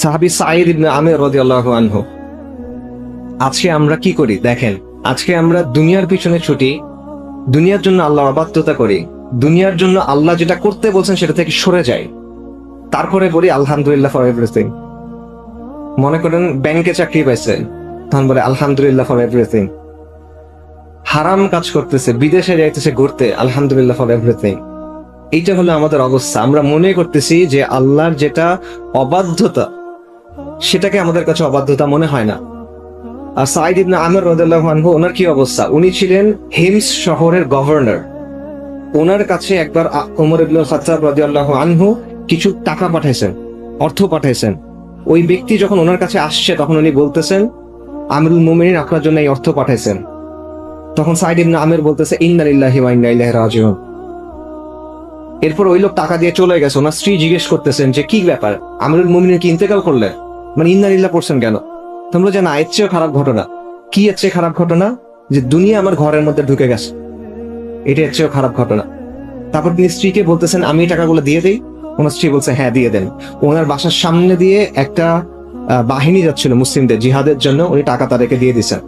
সাহাবী সাঈদ ইবনে আমির রাদিয়াল্লাহু আনহু। আজকে আমরা কি করি দেখেন, আজকে আমরা দুনিয়ার পিছনে ছুটি, দুনিয়ার জন্য আল্লাহ অবাধ্যতা করি, দুনিয়ার জন্য আল্লাহ যেটা করতে বলছেন সেটা থেকে সরে যাই, তারপরে বলি আলহামদুলিল্লাহ ফর এভরিথিং। মনে করেন ব্যাংকে চাকরি পাইছেন, তখন বলে আলহামদুলিল্লাহ ফর এভরিথিং। হারাম কাজ করতেছে, বিদেশে যাইতেছে ঘুরতে, আলহামদুলিল্লাহ ফর এভরিথিং। এইটা হলো আমাদের অবস্থা। আমরা মনে করতেছি যে আল্লাহর যেটা অবাধ্যতা সেটাকে আমাদের কাছে অবাধ্যতা মনে হয় না। আর সাঈদ ইবনে আমির রাদিয়াল্লাহু আনহু, ওনার কি অবস্থা? উনি ছিলেন হিমস শহরের গভর্নর। ওনার কাছে একবার ওমর ইবনুল খাত্তাব রাদিয়াল্লাহু আনহু কিছু টাকা পাঠাইছেন, অর্থ পাঠাইছেন। ওই ব্যক্তি যখন ওনার কাছে আসছে তখন উনি বলতেছেন, আমিরুল মুমিনিন আপনার জন্য এই অর্থ পাঠাইছেন। তখন সাঈদ ইবনে আমির বলতেছে, ইন্না লিল্লাহি ওয়া ইন্না ইলাইহি রাজিউন। এরপর ওই লোক টাকা দিয়ে চলে গেছে। ওনার স্ত্রী জিজ্ঞেস করতেছেন যে কি ব্যাপার, আমিরুল মুমিনিন কি ইন্তেকাল করলেন? মানে ইন্না লিল্লাহ পড়ছেন কেন? তোমরা যে না, এর চেয়েও খারাপ ঘটনা। কি এর চেয়ে খারাপ ঘটনা? যে দুনিয়া আমার ঘরের মধ্যে ঢুকে গেছে, এটা এর চেয়েও খারাপ ঘটনা। তারপর তিনি স্ত্রীকে বলতেছেন, আমি এই টাকাগুলো দিয়ে দেই? ওনার স্ত্রী বলছে, হ্যাঁ দিয়ে দেন। ওনার বাসার সামনে দিয়ে একটা বাহিনী যাচ্ছিল মুসলিমদের জিহাদের জন্য, উনি টাকা তাদেরকে দিয়ে দিচ্ছেন।